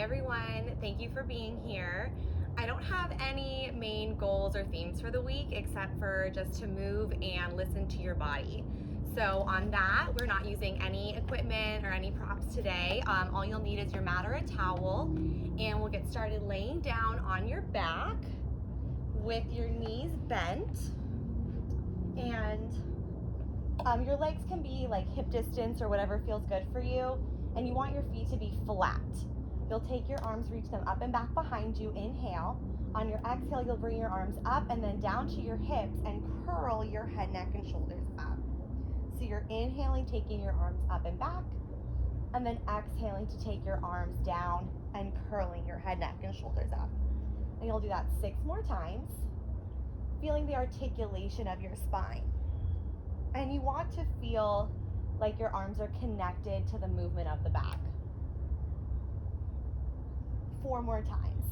everyone, thank you for being here. I don't have any main goals or themes for the week except for just to move and listen to your body. So on that, we're not using any equipment or any props today. All you'll need is your mat or a towel, and we'll get started laying down on your back with your knees bent, and your legs can be like hip distance or whatever feels good for you, and you want your feet to be flat. You'll take your arms, reach them up and back behind you, inhale. On your exhale, you'll bring your arms up and then down to your hips and curl your head, neck, and shoulders up. So you're inhaling, taking your arms up and back, and then exhaling to take your arms down and curling your head, neck, and shoulders up. And you'll do that 6 more times, feeling the articulation of your spine. And you want to feel like your arms are connected to the movement of the back. 4 more times.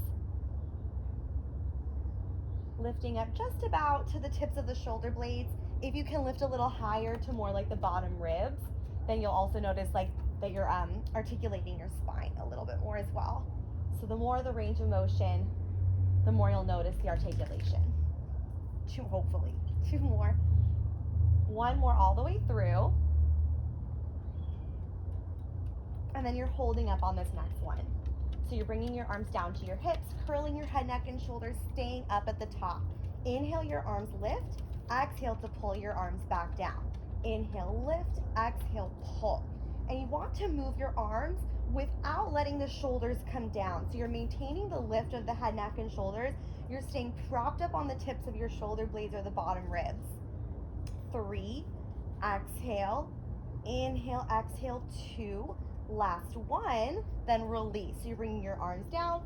Lifting up just about to the tips of the shoulder blades. If you can lift a little higher to more like the bottom ribs, then you'll also notice like that you're articulating your spine a little bit more as well. So the more the range of motion, the more you'll notice the articulation. 2, hopefully. 2 more. 1 more all the way through. And then you're holding up on this next one. So you're bringing your arms down to your hips, curling your head, neck, and shoulders, staying up at the top. Inhale, your arms lift. Exhale to pull your arms back down. Inhale, lift. Exhale, pull. And you want to move your arms without letting the shoulders come down. So you're maintaining the lift of the head, neck, and shoulders. You're staying propped up on the tips of your shoulder blades or the bottom ribs. 3, exhale, inhale, exhale, 2, last 1, then release. So you're bringing your arms down,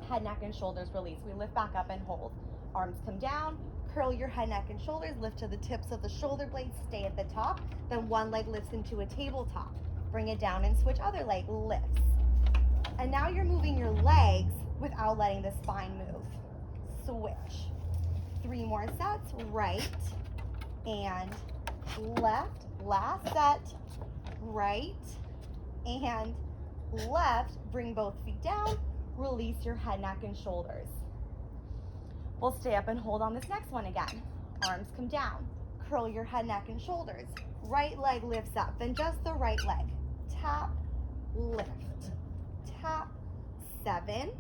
head, neck, and shoulders, release. We lift back up and hold. Arms come down, curl your head, neck, and shoulders, lift to the tips of the shoulder blades, stay at the top, then one leg lifts into a tabletop. Bring it down and switch, other leg lifts. And now you're moving your legs without letting the spine move. Switch. 3 more sets, right and left. Last set, right and left. Bring both feet down, release your head, neck, and shoulders. We'll stay up and hold on this next one again. Arms come down, curl your head, neck, and shoulders. Right leg lifts up, then just the right leg. Tap, lift, tap. 7,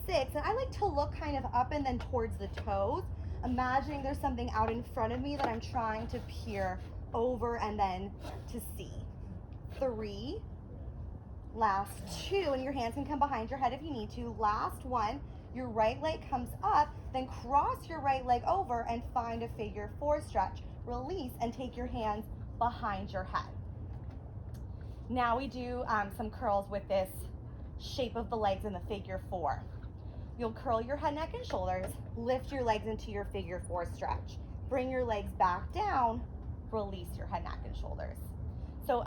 6, and I like to look kind of up and then towards the toes, imagining there's something out in front of me that I'm trying to peer over and then to see. 3, last 2, and your hands can come behind your head if you need to. Last 1, your right leg comes up, then cross your right leg over and find a figure 4 stretch. Release and take your hands behind your head. Now we do some curls with this shape of the legs in the figure 4. You'll curl your head, neck, and shoulders, lift your legs into your figure 4 stretch. Bring your legs back down, release your head, neck, and shoulders. So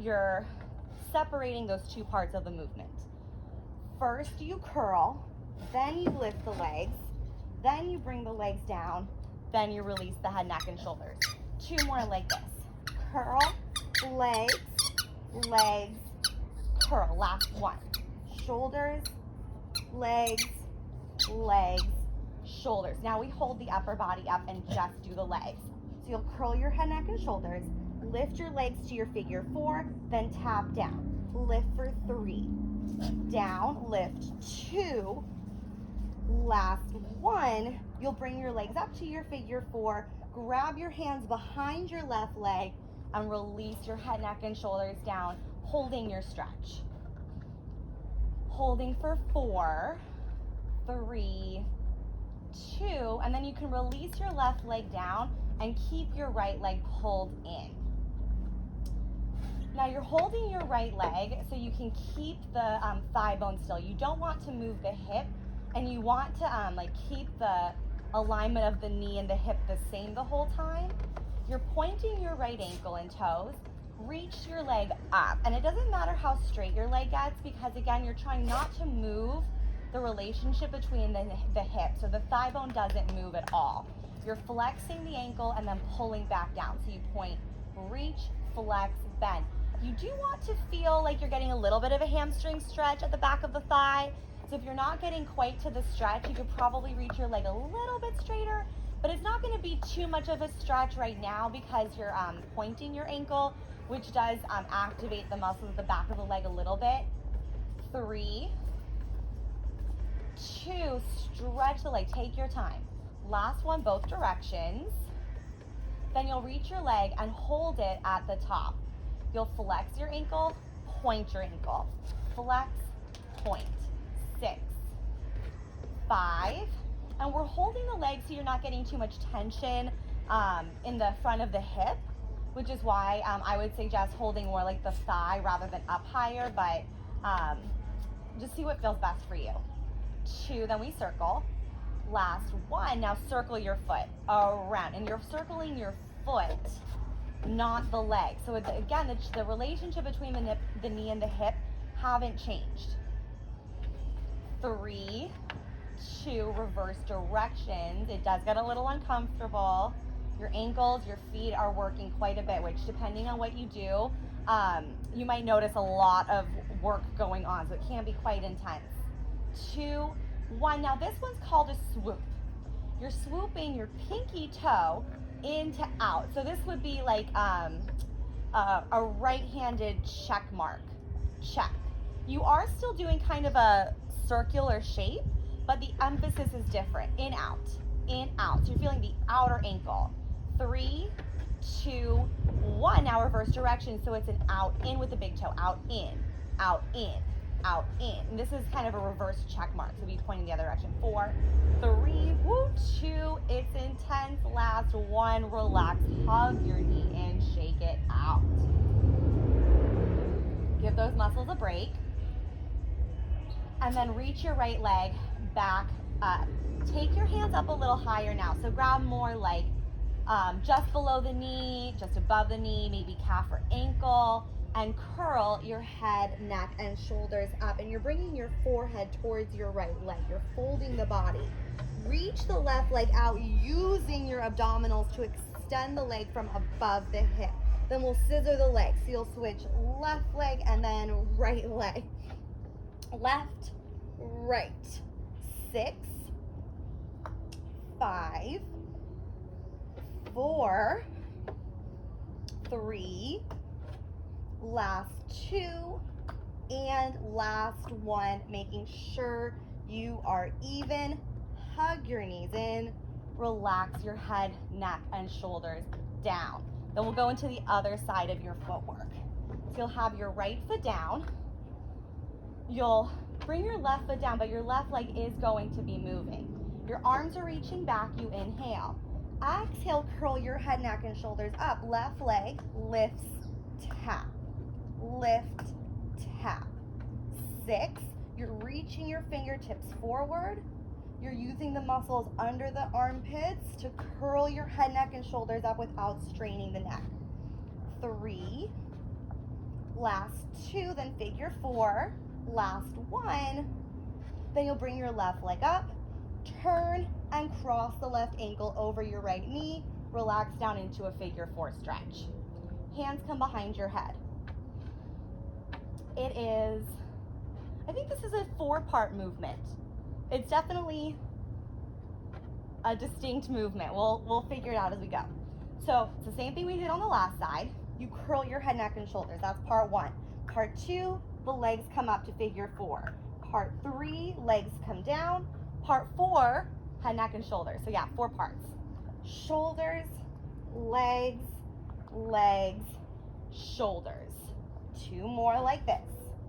you're separating those 2 parts of the movement. First you curl, then you lift the legs, then you bring the legs down, then you release the head, neck, and shoulders. 2 more like this. Curl, legs, legs, curl. Last 1. Shoulders, legs, legs, shoulders. Now we hold the upper body up and just do the legs. So you'll curl your head, neck, and shoulders, lift your legs to your figure 4, then tap down. Lift for 3, down, lift 2, last 1. You'll bring your legs up to your figure 4, grab your hands behind your left leg, and release your head, neck, and shoulders down, holding your stretch. Holding for 4, 3, 2, and then you can release your left leg down and keep your right leg pulled in. Now you're holding your right leg so you can keep the thigh bone still. You don't want to move the hip, and you want to keep the alignment of the knee and the hip the same the whole time. You're pointing your right ankle and toes, reach your leg up, and it doesn't matter how straight your leg gets, because again, you're trying not to move the relationship between the hips, so the thigh bone doesn't move at all. You're flexing the ankle and then pulling back down. So you point, reach, flex, bend. You do want to feel like you're getting a little bit of a hamstring stretch at the back of the thigh. So if you're not getting quite to the stretch, you could probably reach your leg a little bit straighter, but it's not going to be too much of a stretch right now because you're pointing your ankle, which does activate the muscles at the back of the leg a little bit. 3, 2, stretch the leg, take your time. Last one, both directions. Then you'll reach your leg and hold it at the top. You'll flex your ankle, point your ankle. Flex, point. 6, 5, and we're holding the leg so you're not getting too much tension in the front of the hip, which is why I would suggest holding more like the thigh rather than up higher, but just see what feels best for you. 2, then we circle. Last one, now circle your foot around, and you're circling your foot, not the leg. So again, the relationship between the knee and the hip haven't changed. 3, 2, reverse directions. It does get a little uncomfortable. Your ankles, your feet are working quite a bit, which depending on what you do, you might notice a lot of work going on, so it can be quite intense. 2, 1, now this one's called a swoop. You're swooping your pinky toe into out. So this would be like a right-handed check mark. Check. You are still doing kind of a circular shape, but the emphasis is different. In, out. In, out. So you're feeling the outer ankle. 3, 2, 1. Now reverse direction. So it's an out, in with the big toe. Out, in, out, in, out, in. And this is kind of a reverse check mark. So be pointing the other direction. 4, 3, 2. It's intense. Last one. Relax. Hug your knee and shake it out. Give those muscles a break. And then reach your right leg back up. Take your hands up a little higher now. So grab more like just below the knee, just above the knee, maybe calf or ankle, and curl your head, neck, and shoulders up. And you're bringing your forehead towards your right leg. You're folding the body. Reach the left leg out using your abdominals to extend the leg from above the hip. Then we'll scissor the leg. So you'll switch left leg and then right leg. Left, right. 6, 5, 4, 3, last 2, and last 1, making sure you are even. Hug your knees in, relax your head, neck, and shoulders down. Then we'll go into the other side of your footwork. So you'll have your right foot down. You'll bring your left foot down, but your left leg is going to be moving. Your arms are reaching back. You inhale. Exhale, curl your head, neck, and shoulders up. Left leg lifts, tap. Lift, tap. 6, you're reaching your fingertips forward. You're using the muscles under the armpits to curl your head, neck, and shoulders up without straining the neck. 3, last 2, then figure 4, last 1. Then you'll bring your left leg up, turn, and cross the left ankle over your right knee. Relax down into a figure 4 stretch. Hands come behind your head. It is, I think this is a 4-part movement. It's definitely a distinct movement. We'll figure it out as we go. So it's the same thing we did on the last side. You curl your head, neck, and shoulders. That's part 1. Part 2, the legs come up to figure 4. Part 3, legs come down. Part 4, head, neck, and shoulders. So yeah, 4 parts. Shoulders, legs, legs, shoulders. 2 more like this.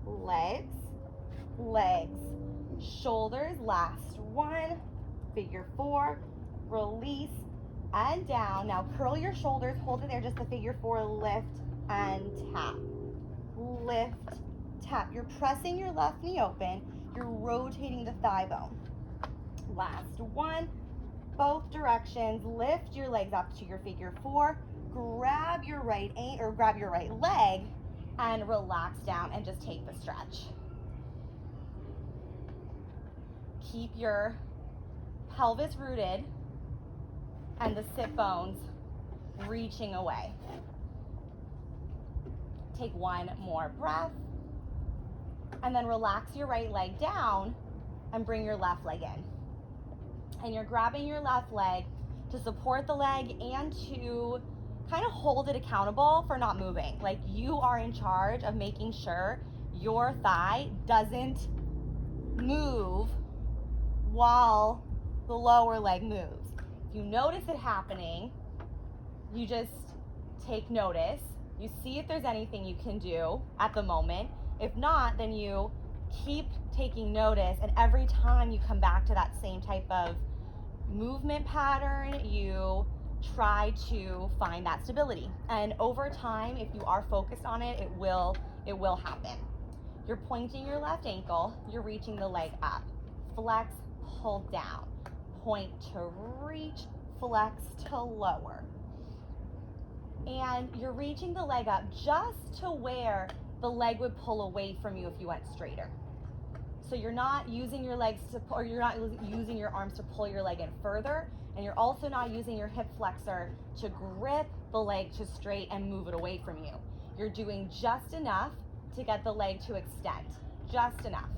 Legs, legs, shoulders. Last 1, figure 4, release, and down. Now curl your shoulders, hold it there, just the figure 4, lift and tap. Lift, tap. You're pressing your left knee open. You're rotating the thigh bone. Last 1, both directions. Lift your legs up to your figure 4. Grab your right leg and relax down and just take the stretch. Keep your pelvis rooted and the sit bones reaching away. Take one more breath, and then relax your right leg down and bring your left leg in. And you're grabbing your left leg to support the leg and to kind of hold it accountable for not moving. Like, you are in charge of making sure your thigh doesn't move while the lower leg moves. If you notice it happening, you just take notice. You see if there's anything you can do at the moment. If not, then you keep taking notice, and every time you come back to that same type of movement pattern, you try to find that stability. And over time, if you are focused on it, it will happen. You're pointing your left ankle, you're reaching the leg up. Flex, pull down. Point to reach, flex to lower. And you're reaching the leg up just to where the leg would pull away from you if you went straighter. So you're not using your legs to, or you're not using your arms to pull your leg in further, and you're also not using your hip flexor to grip the leg to straight and move it away from you. You're doing just enough to get the leg to extend, just enough.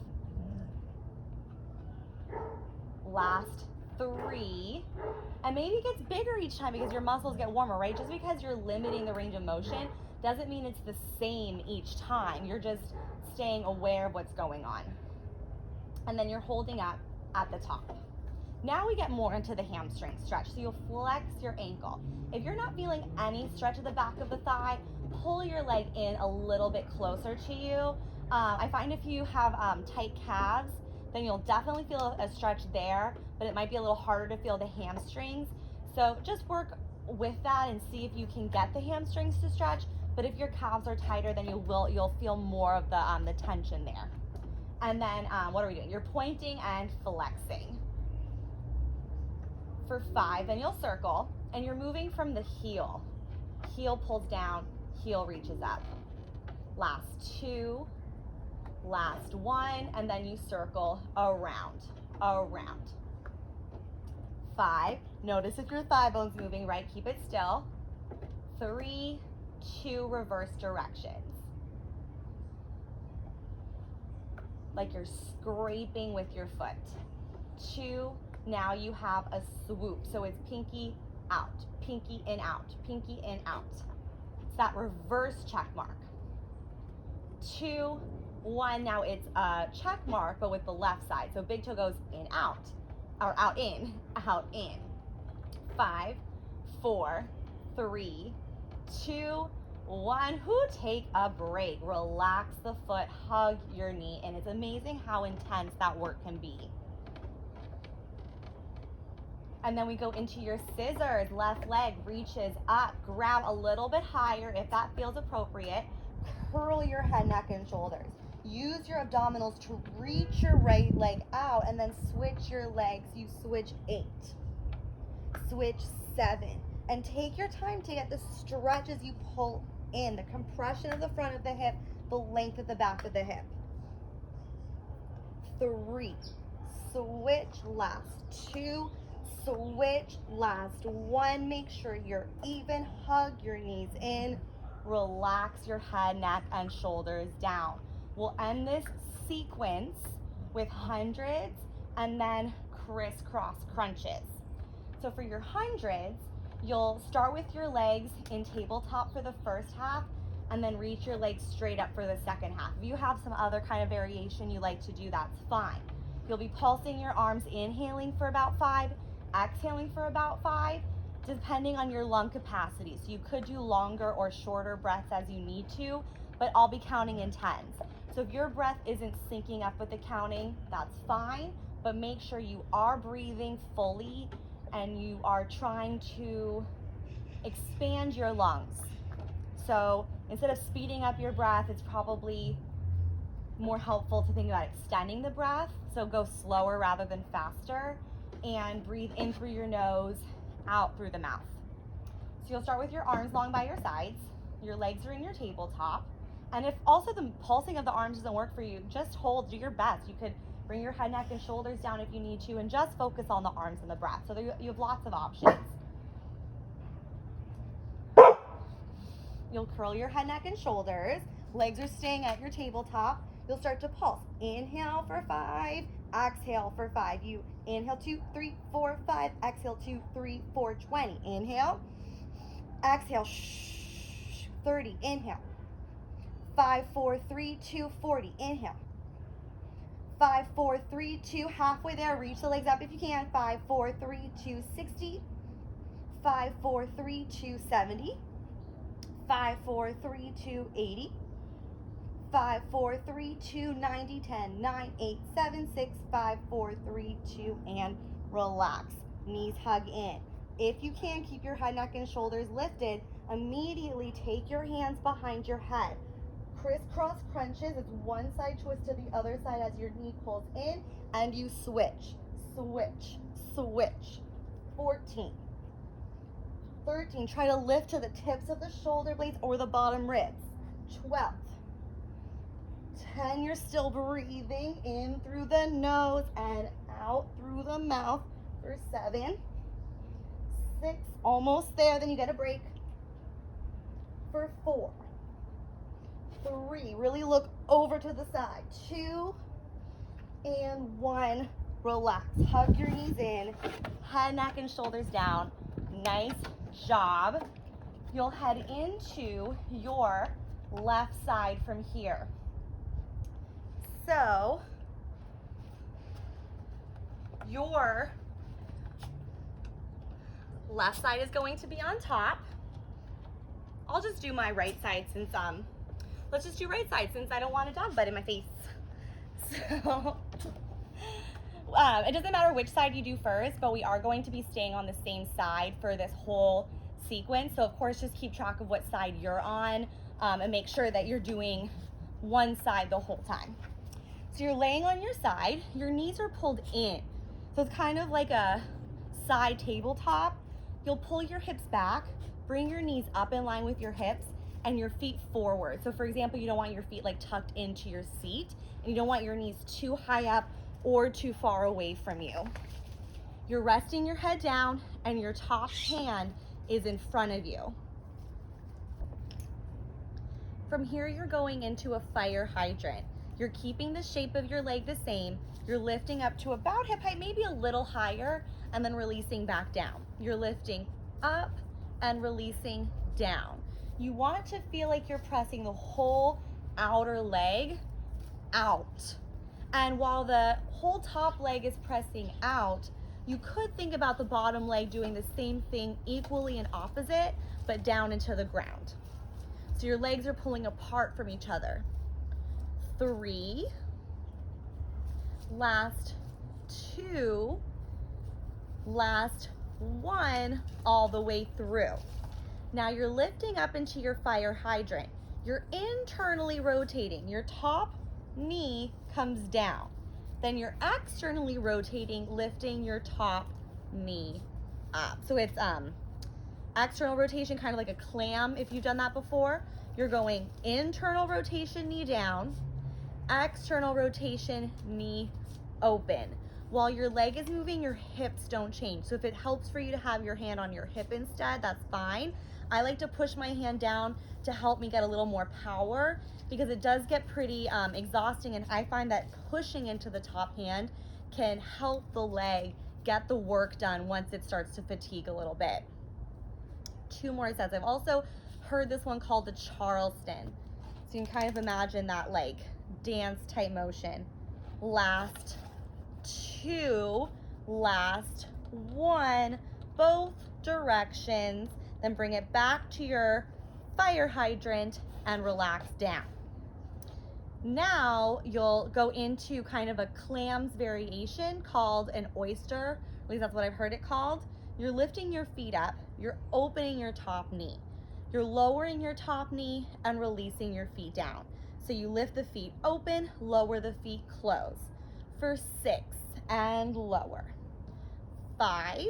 Last 3, and maybe it gets bigger each time because your muscles get warmer, right? Just because you're limiting the range of motion doesn't mean it's the same each time. You're just staying aware of what's going on. And then you're holding up at the top. Now we get more into the hamstring stretch. So you'll flex your ankle. If you're not feeling any stretch at the back of the thigh, pull your leg in a little bit closer to you. I find if you have tight calves, then you'll definitely feel a stretch there, but it might be a little harder to feel the hamstrings. So just work with that and see if you can get the hamstrings to stretch. But if your calves are tighter, then you'll feel more of the tension there. And then what are we doing? You're pointing and flexing. For 5, then you'll circle, and you're moving from the heel. Heel pulls down, heel reaches up. Last 2, last 1, and then you circle around. 5, notice if your thigh bone's moving, right? Keep it still. 3, 2, reverse directions. Like you're scraping with your foot. 2, now you have a swoop. So it's pinky out, pinky in, out, pinky in, out. It's that reverse check mark. 2, 1, now it's a check mark, but with the left side. So big toe goes in, out, or out, in, out, in. 5, 4, 3, 2, 1. Take a break. Relax the foot, hug your knee, and it's amazing how intense that work can be. And then we go into your scissors. Left leg reaches up. Grab a little bit higher if that feels appropriate. Curl your head, neck, and shoulders. Use your abdominals to reach your right leg out, and then switch your legs. You switch 8, switch 7, and take your time to get the stretch as you pull in, the compression of the front of the hip, the length of the back of the hip. 3, switch, last 2, switch, last 1. Make sure you're even. Hug your knees in. Relax your head, neck, and shoulders down. We'll end this sequence with hundreds and then crisscross crunches. So for your hundreds, you'll start with your legs in tabletop for the first half and then reach your legs straight up for the second half. If you have some other kind of variation you like to do, that's fine. You'll be pulsing your arms, inhaling for about 5, exhaling for about 5, depending on your lung capacity. So you could do longer or shorter breaths as you need to, but I'll be counting in 10s. So if your breath isn't syncing up with the counting, that's fine, but make sure you are breathing fully and you are trying to expand your lungs. So instead of speeding up your breath, it's probably more helpful to think about extending the breath. So go slower rather than faster, and breathe in through your nose, out through the mouth. So you'll start with your arms long by your sides. Your legs are in your tabletop. And if also the pulsing of the arms doesn't work for you, just hold, do your best. You could bring your head, neck, and shoulders down if you need to, and just focus on the arms and the breath. So you have lots of options. You'll curl your head, neck, and shoulders. Legs are staying at your tabletop. You'll start to pulse. Inhale for 5, exhale for 5. You inhale 2, 3, 4, 5. Exhale 2, 3, 4, 20. Inhale. Exhale. 30. Inhale. 5, 4, 3, 2, 40. Inhale. 5, 4, 3, 2. Halfway there. Reach the legs up if you can. 5, 4, 3, 2, 60. 5, 4, 3, 2, 70. 5, 4, 3, 2, 80. 5, 4, 3, 2, 90, 10, 9, 8, 7, 6, 5, 4, 3, 2, and relax. Knees hug in. If you can, keep your head, neck, and shoulders lifted. Immediately take your hands behind your head. Crisscross crunches. It's one side twist to the other side as your knee pulls in, and you switch, switch, switch. 14. 13. Try to lift to the tips of the shoulder blades or the bottom ribs. 12. 10. You're still breathing in through the nose and out through the mouth for 7. 6. Almost there. Then you get a break for 4. 3. Really look over to the side. 2 and 1. Relax. Hug your knees in. Head, neck, and shoulders down. Nice job. You'll head into your left side from here. So your left side is going to be on top. I'll just do my right side since let's just do right side since I don't want a dog butt in my face. So it doesn't matter which side you do first, but we are going to be staying on the same side for this whole sequence. So of course, just keep track of what side you're on and make sure that you're doing one side the whole time. So you're laying on your side, your knees are pulled in. So it's kind of like a side tabletop. You'll pull your hips back, bring your knees up in line with your hips and your feet forward. So for example, you don't want your feet like tucked into your seat and you don't want your knees too high up or too far away from you. You're resting your head down and your top hand is in front of you. From here, you're going into a fire hydrant. You're keeping the shape of your leg the same. You're lifting up to about hip height, maybe a little higher, and then releasing back down. You're lifting up and releasing down. You want to feel like you're pressing the whole outer leg out. And while the whole top leg is pressing out, you could think about the bottom leg doing the same thing equally and opposite, but down into the ground. So your legs are pulling apart from each other. 3, last 2, last 1, all the way through. Now you're lifting up into your fire hydrant. You're internally rotating. Your top knee comes down. Then you're externally rotating, lifting your top knee up. So it's external rotation, kind of like a clam if you've done that before. You're going internal rotation, knee down, external rotation, knee open. While your leg is moving, your hips don't change. So if it helps for you to have your hand on your hip instead, that's fine. I like to push my hand down to help me get a little more power because it does get pretty exhausting, and I find that pushing into the top hand can help the leg get the work done once it starts to fatigue a little bit. 2 more sets. I've also heard this one called the Charleston. So you can kind of imagine that like dance type motion. Last 2, last 1, both directions. Then bring it back to your fire hydrant and relax down. Now you'll go into kind of a clams variation called an oyster. At least that's what I've heard it called. You're lifting your feet up. You're opening your top knee. You're lowering your top knee and releasing your feet down. So you lift the feet open, lower the feet, close. For 6 and lower. 5.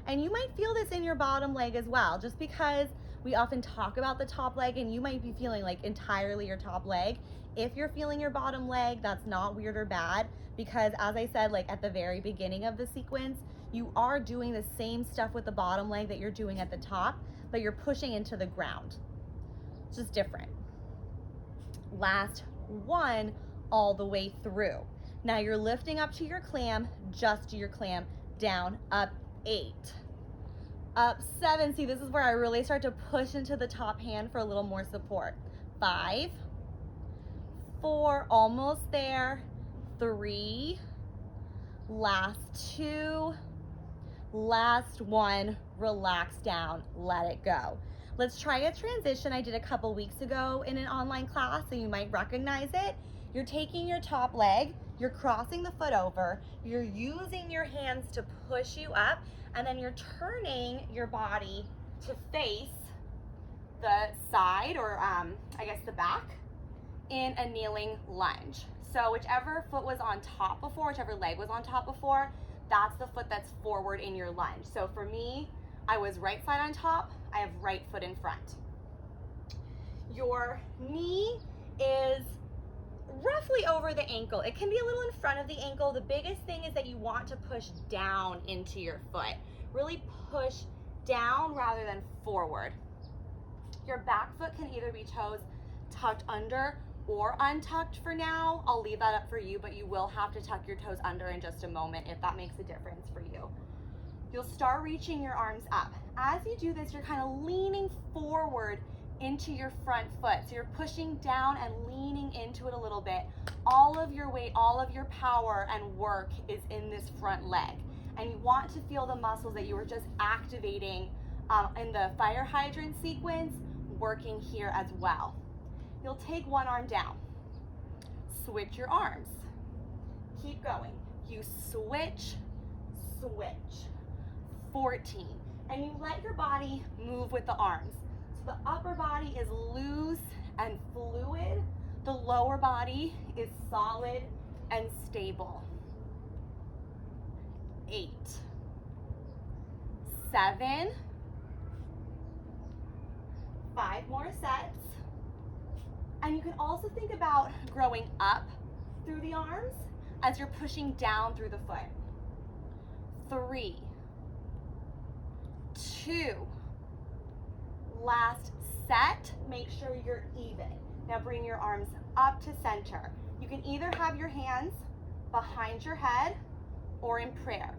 And you might feel this in your bottom leg as well, just because we often talk about the top leg and you might be feeling like entirely your top leg. If you're feeling your bottom leg, that's not weird or bad, because as I said, like at the very beginning of the sequence, you are doing the same stuff with the bottom leg that you're doing at the top, but you're pushing into the ground. just different. Last one, all the way through. Now you're lifting up to your clam, just to your clam, down, up 8, up 7. See, this is where I really start to push into the top hand for a little more support. 5, 4, almost there, 3, last 2, last 1, relax down, let it go. Let's try a transition I did a couple weeks ago in an online class, so you might recognize it. You're taking your top leg, you're crossing the foot over, you're using your hands to push you up, and then you're turning your body to face the side, or I guess the back, in a kneeling lunge. So whichever foot was on top before, whichever leg was on top before, that's the foot that's forward in your lunge. So for me, I was right side on top, I have right foot in front. Your knee is roughly over the ankle. It can be a little in front of the ankle. The biggest thing is that you want to push down into your foot. Really push down rather than forward. Your back foot can either be toes tucked under or untucked for now. I'll leave that up for you, but you will have to tuck your toes under in just a moment if that makes a difference for you. You'll start reaching your arms up. As you do this, you're kind of leaning forward into your front foot. So you're pushing down and leaning into it a little bit. All of your weight, all of your power and work is in this front leg. And you want to feel the muscles that you were just activating in the fire hydrant sequence working here as well. You'll take one arm down. Switch your arms. Keep going. You switch, switch. 14. And you let your body move with the arms. So the upper body is loose and fluid. The lower body is solid and stable. 8, 7, 5 more sets. And you can also think about growing up through the arms as you're pushing down through the foot. 3, 2, last set. Make sure you're even. Now bring your arms up to center. You can either have your hands behind your head or in prayer.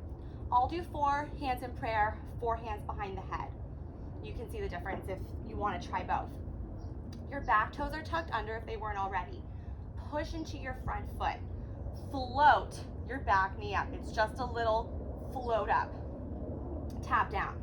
I'll do 4 hands in prayer, 4 hands behind the head. You can see the difference if you want to try both. Your back toes are tucked under if they weren't already. Push into your front foot. Float your back knee up. It's just a little float up. Tap down.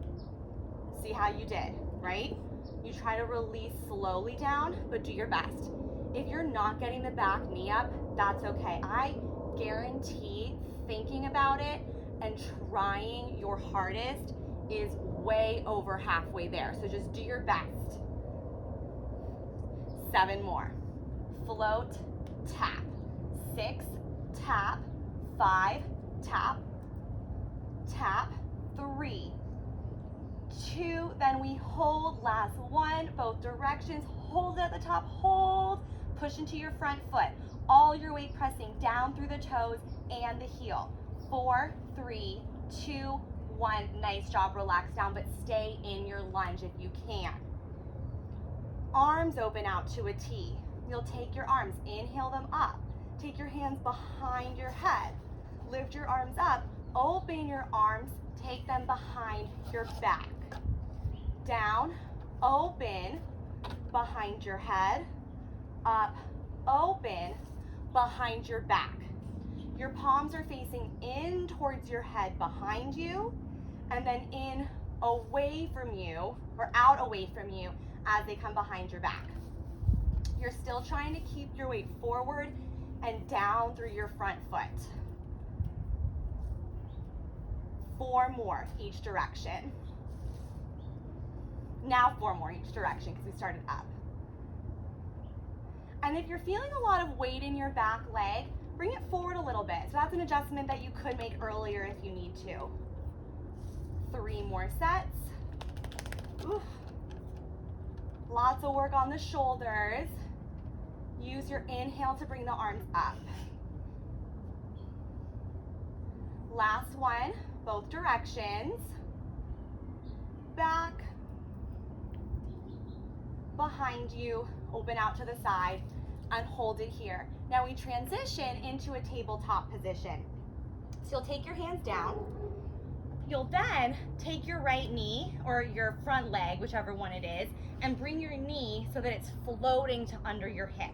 See how you did, right? You try to release slowly down, but do your best. If you're not getting the back knee up, that's okay. I guarantee thinking about it and trying your hardest is way over halfway there. So just do your best. 7 more. Float, tap. 6, tap. 5, tap. Tap. 3, 2, then we hold. Last 1, both directions. Hold it at the top, hold. Push into your front foot. All your weight pressing down through the toes and the heel. 4, 3, 2, 1. Nice job, relax down, but stay in your lunge if you can. Arms open out to a T. You'll take your arms, inhale them up. Take your hands behind your head. Lift your arms up, open your arms, take them behind your back. Down, open, behind your head, up, open, behind your back. Your palms are facing in towards your head behind you, and then in away from you, or out away from you as they come behind your back. You're still trying to keep your weight forward and down through your front foot. 4 more each direction. Now 4 more each direction because we started up. And if you're feeling a lot of weight in your back leg, bring it forward a little bit. So that's an adjustment that you could make earlier if you need to. 3 more sets. Oof. Lots of work on the shoulders. Use your inhale to bring the arms up. Last one, both directions. Back, behind you, open out to the side, and hold it here. Now we transition into a tabletop position. So you'll take your hands down. You'll then take your right knee or your front leg, whichever one it is, and bring your knee so that it's floating to under your hip.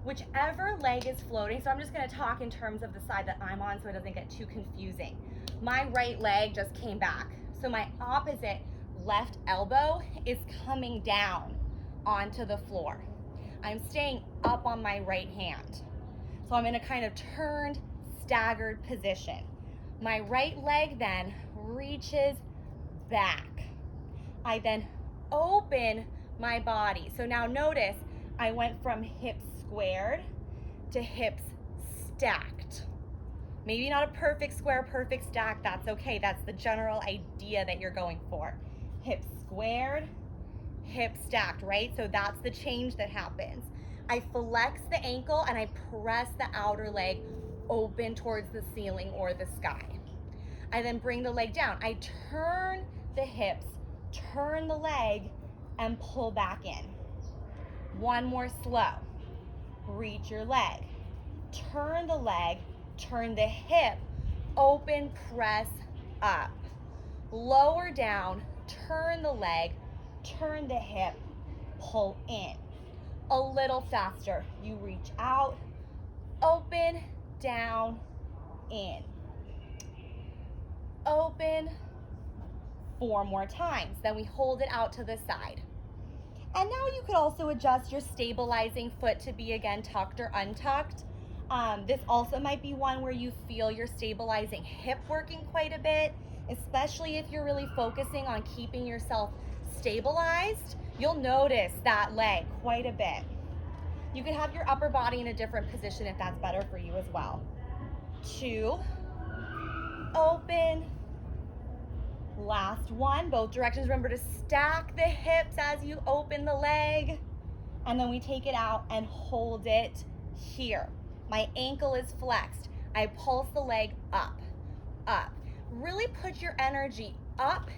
Whichever leg is floating, so I'm just gonna talk in terms of the side that I'm on so it doesn't get too confusing. My right leg just came back. So my opposite left elbow is coming down onto the floor. I'm staying up on my right hand. So I'm in a kind of turned, staggered position. My right leg then reaches back. I then open my body. So now notice I went from hips squared to hips stacked. Maybe not a perfect square, perfect stack, that's okay. That's the general idea that you're going for. Hips squared, hips stacked, right? So that's the change that happens. I flex the ankle and I press the outer leg open towards the ceiling or the sky. I then bring the leg down. I turn the hips, turn the leg, and pull back in. One more slow. Reach your leg. Turn the leg, turn the hip, open, press up. Lower down, turn the leg, turn the hip, pull in. A little faster. You reach out, open, down, in. Open. 4 more times. Then we hold it out to the side. And now you could also adjust your stabilizing foot to be again tucked or untucked. This also might be one where you feel your stabilizing hip working quite a bit, especially if you're really focusing on keeping yourself stabilized. You'll notice that leg quite a bit. You could have your upper body in a different position if that's better for you as well. 2, open. Last one, both directions. Remember to stack the hips as you open the leg. And then we take it out and hold it here. My ankle is flexed. I pulse the leg up, up. Really put your energy up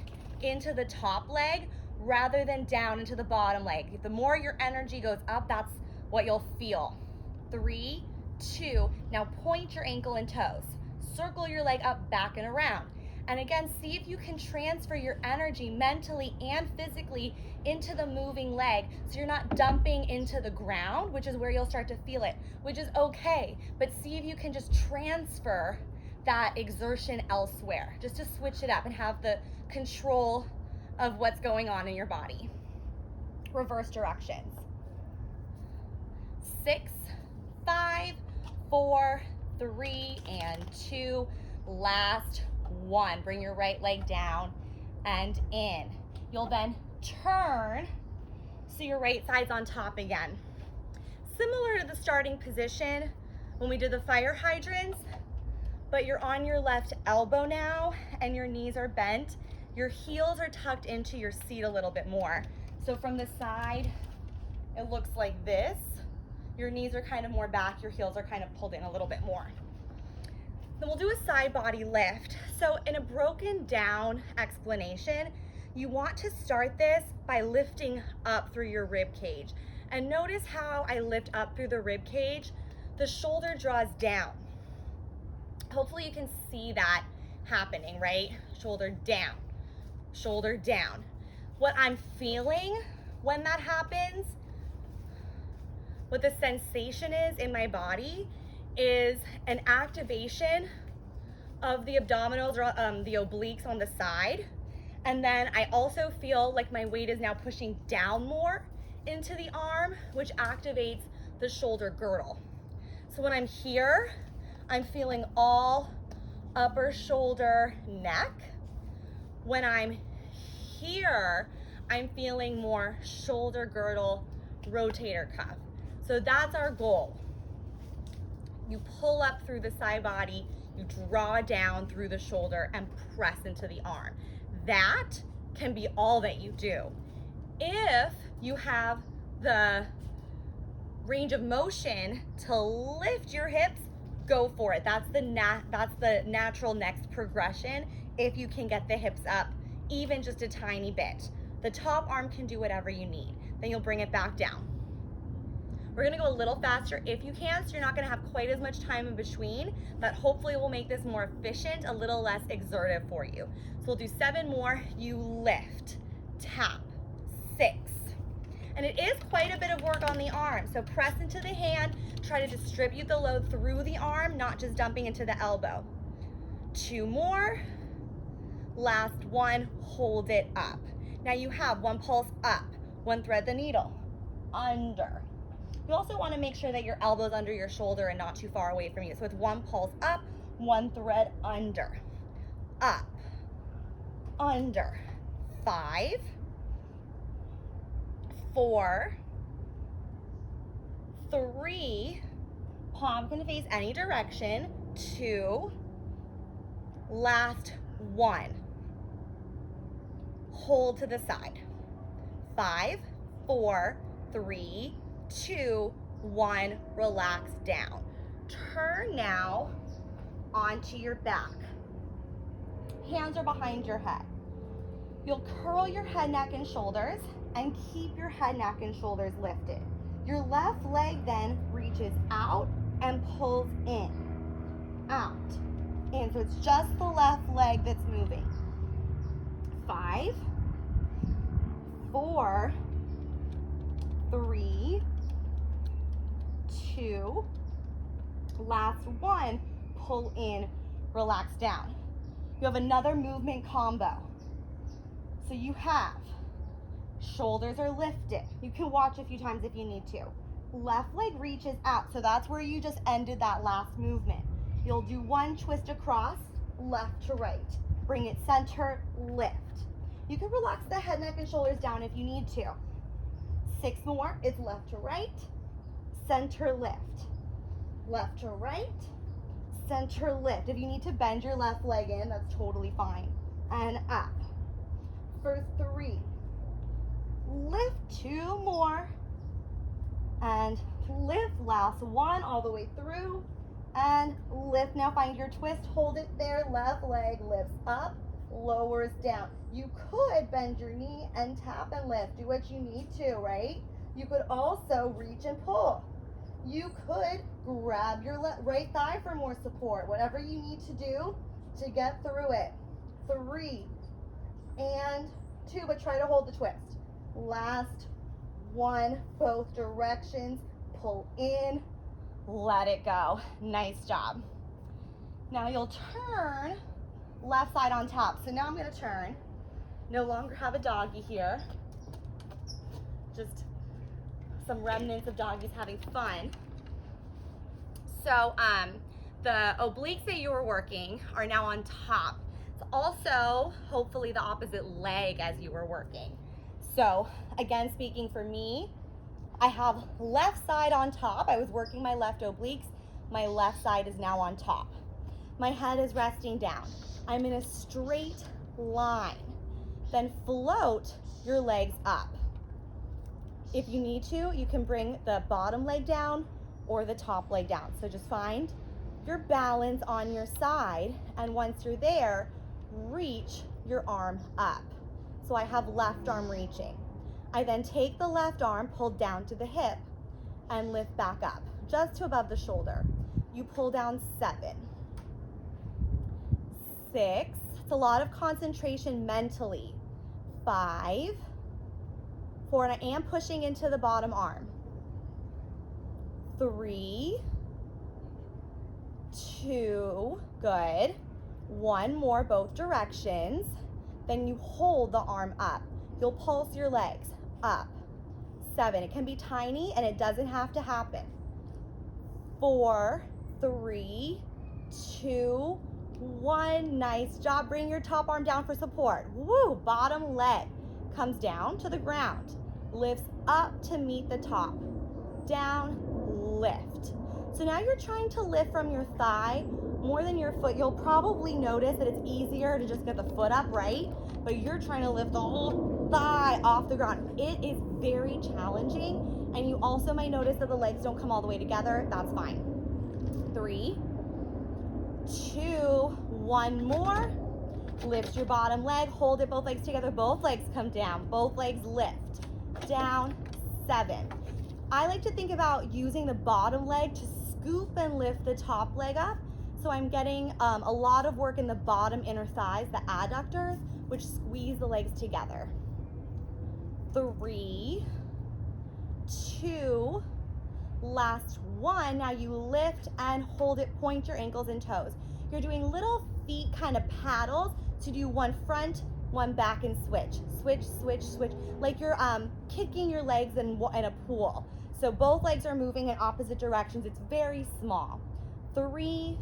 into the top leg rather than down into the bottom leg. The more your energy goes up, that's what you'll feel. 3, 2, now point your ankle and toes. Circle your leg up, back and around. And again, see if you can transfer your energy mentally and physically into the moving leg so you're not dumping into the ground, which is where you'll start to feel it, which is okay. But see if you can just transfer that exertion elsewhere, just to switch it up and have the control of what's going on in your body. Reverse directions. 6, 5, 4, 3, and 2. Last 1. Bring your right leg down and in. You'll then turn so your right side's on top again. Similar to the starting position when we did the fire hydrants, but you're on your left elbow now and your knees are bent. Your heels are tucked into your seat a little bit more. So from the side, it looks like this. Your knees are kind of more back, your heels are kind of pulled in a little bit more. Then we'll do a side body lift. So in a broken down explanation, you want to start this by lifting up through your rib cage. And notice how I lift up through the rib cage. The shoulder draws down. Hopefully you can see that happening, right? Shoulder down, shoulder down. What I'm feeling when that happens, what the sensation is in my body is an activation of the abdominals or the obliques on the side. And then I also feel like my weight is now pushing down more into the arm, which activates the shoulder girdle. So when I'm here, I'm feeling all upper shoulder, neck. When I'm here, I'm feeling more shoulder girdle, rotator cuff. So that's our goal. You pull up through the side body, you draw down through the shoulder and press into the arm. That can be all that you do. If you have the range of motion to lift your hips, go for it. That's the natural next progression if you can get the hips up even just a tiny bit. The top arm can do whatever you need. then you'll bring it back down. We're gonna go a little faster if you can, so you're not gonna have quite as much time in between. That hopefully will make this more efficient, a little less exertive for you. So we'll do 7 more. You lift, tap, 6. And it is quite a bit of work on the arm. So press into the hand, try to distribute the load through the arm, not just dumping into the elbow. 2 more. Last one, hold it up. Now you have 1 pulse up, 1 thread the needle, under. You also want to make sure that your elbow's under your shoulder and not too far away from you. So it's 1 pulse up, 1 thread under, up, under. 5, 4, 3, palm can face any direction, 2, last 1. Hold to the side. 5, 4, 3, 2, 1, relax down. Turn now onto your back. Hands are behind your head. You'll curl your head, neck, and shoulders and keep your head, neck, and shoulders lifted. Your left leg then reaches out and pulls in, out. And so it's just the left leg that's moving. 5, 4, 3, 2, last 1, pull in, relax down. You have another movement combo. So you have shoulders are lifted. You can watch a few times if you need to. Left leg reaches out, so that's where you just ended that last movement. You'll do 1 twist across, left to right. Bring it center, lift. You can relax the head, neck, and shoulders down if you need to. 6 more, it's left to right, center, lift. Left to right, center, lift. If you need to bend your left leg in, that's totally fine. And up. For 3. Lift 2 more. And lift, last 1 all the way through. And lift. Now find your twist, hold it there. Left leg lifts up, lowers down. You could bend your knee and tap and lift. Do what you need to, right? You could also reach and pull. You could grab your right thigh for more support. Whatever you need to do to get through it. 3 and 2, but try to hold the twist. Last 1, both directions. Pull in, let it go. Nice job. Now you'll turn left side on top. So now I'm going to turn. No longer have a doggy here. Just some remnants of doggies having fun. So the obliques that you were working are now on top. It's also hopefully the opposite leg as you were working. So again, speaking for me, I have left side on top. I was working my left obliques. My left side is now on top. My head is resting down. I'm in a straight line. Then float your legs up. If you need to, you can bring the bottom leg down or the top leg down. So just find your balance on your side, and once you're there, reach your arm up. So I have left arm reaching. I then take the left arm, pull down to the hip, and lift back up, just to above the shoulder. You pull down 7, 6, it's a lot of concentration mentally. 5, 4, and I am pushing into the bottom arm. 3, 2, good. 1 more, both directions. Then you hold the arm up. You'll pulse your legs up. 7, it can be tiny and it doesn't have to happen. 4, 3, 2, 1, nice job. Bring your top arm down for support. Woo, bottom leg comes down to the ground, lifts up to meet the top, down, lift. So now you're trying to lift from your thigh more than your foot. You'll probably notice that it's easier to just get the foot up, right? But you're trying to lift the whole thigh off the ground. It is very challenging, and you also might notice that the legs don't come all the way together. That's fine. 3, 2, 1 more. Lift your bottom leg, hold it, both legs together, both legs come down, both legs lift, down, 7. I like to think about using the bottom leg to scoop and lift the top leg up. So I'm getting a lot of work in the bottom inner thighs, the adductors, which squeeze the legs together. 3, 2, last 1. Now you lift and hold it, point your ankles and toes. You're doing little feet kind of paddles to do one front, one back, and switch. Switch, switch, switch. Like you're kicking your legs in a pool. So both legs are moving in opposite directions. It's very small. 3,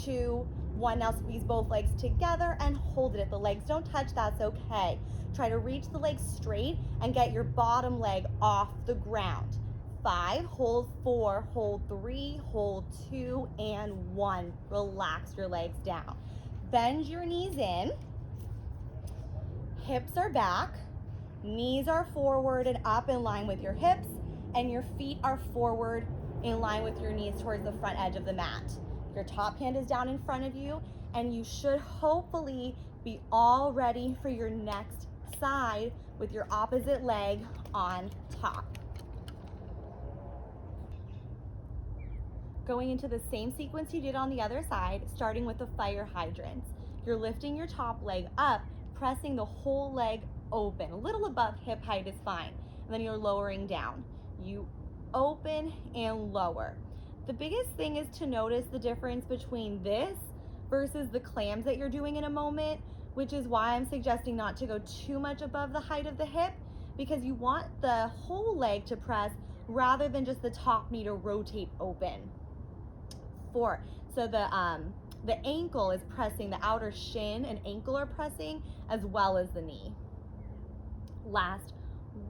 2, 1. Now squeeze both legs together and hold it. If the legs don't touch, that's okay. Try to reach the legs straight and get your bottom leg off the ground. 5, hold 4, hold 3, hold 2, and 1. Relax your legs down. Bend your knees in. Hips are back. Knees are forward and up in line with your hips, and your feet are forward in line with your knees towards the front edge of the mat. Your top hand is down in front of you, and you should hopefully be all ready for your next side with your opposite leg on top. Going into the same sequence you did on the other side, starting with the fire hydrants. You're lifting your top leg up, pressing the whole leg open. A little above hip height is fine. And then you're lowering down. You open and lower. The biggest thing is to notice the difference between this versus the clams that you're doing in a moment, which is why I'm suggesting not to go too much above the height of the hip, because you want the whole leg to press rather than just the top knee to rotate open. 4, so the ankle is pressing, the outer shin and ankle are pressing as well as the knee. Last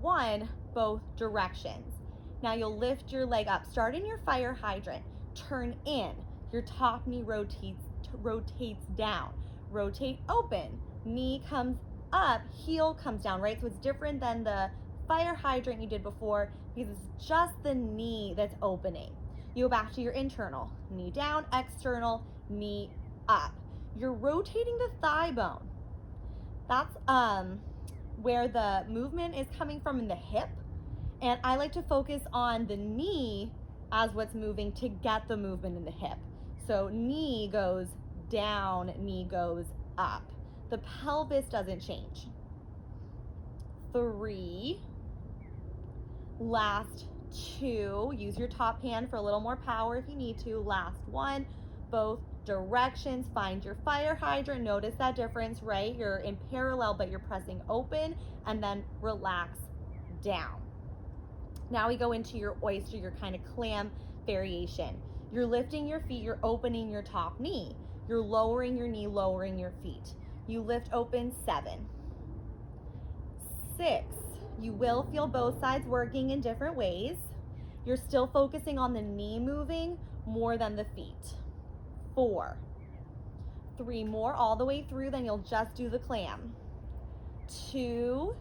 1, both directions. Now you'll lift your leg up, start in your fire hydrant, turn in, your top knee rotates down, rotate open, knee comes up, heel comes down, right? So it's different than the fire hydrant you did before because it's just the knee that's opening. You go back to your internal, knee down, external, knee up. You're rotating the thigh bone. That's where the movement is coming from in the hip. And I like to focus on the knee as what's moving to get the movement in the hip. So knee goes down, knee goes up. The pelvis doesn't change. 3, last 2, use your top hand for a little more power if you need to. Last 1, both directions. Find your fire hydrant. Notice that difference, right? You're in parallel, but you're pressing open and then relax down. Now we go into your oyster, your kind of clam variation. You're lifting your feet, you're opening your top knee. You're lowering your knee, lowering your feet. You lift open 7. 6, you will feel both sides working in different ways. You're still focusing on the knee moving more than the feet. 4, 3 more all the way through, then you'll just do the clam. 2,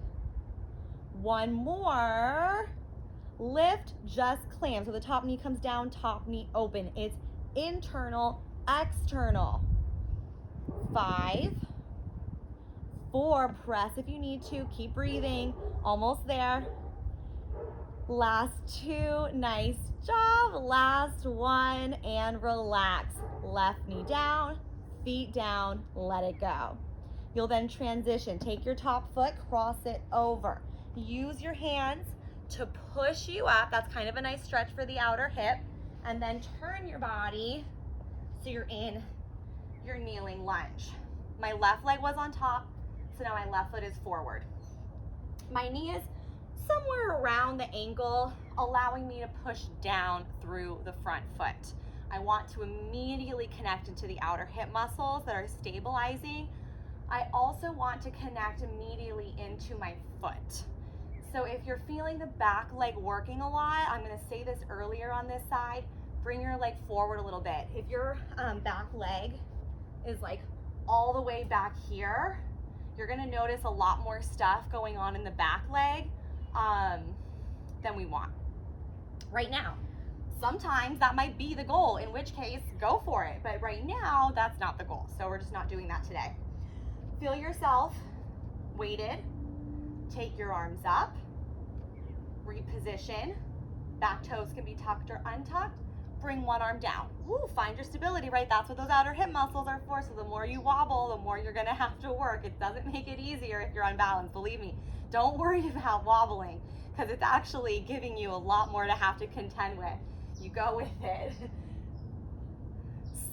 1 more, lift, just clam. So the top knee comes down, top knee open. It's internal, external. 5, 4, press if you need to, keep breathing, almost there. Last 2, nice job. Last 1, and relax. Left knee down, feet down, let it go. You'll then transition. Take your top foot, cross it over. Use your hands to push you up. That's kind of a nice stretch for the outer hip. And then turn your body so you're in your kneeling lunge. My left leg was on top, so now my left foot is forward. My knee is somewhere around the ankle, allowing me to push down through the front foot. I want to immediately connect into the outer hip muscles that are stabilizing. I also want to connect immediately into my foot. So if you're feeling the back leg working a lot, I'm going to say this earlier on this side, bring your leg forward a little bit. If your back leg is like all the way back here, you're going to notice a lot more stuff going on in the back leg than we want right now. Sometimes that might be the goal, in which case go for it. But right now, that's not the goal. So we're just not doing that today. Feel yourself weighted. Take your arms up. Reposition. Back toes can be tucked or untucked. Bring one arm down. Woo, find your stability, right? That's what those outer hip muscles are for. So the more you wobble, the more you're gonna have to work. It doesn't make it easier if you're unbalanced, believe me. Don't worry about wobbling, because it's actually giving you a lot more to have to contend with. You go with it.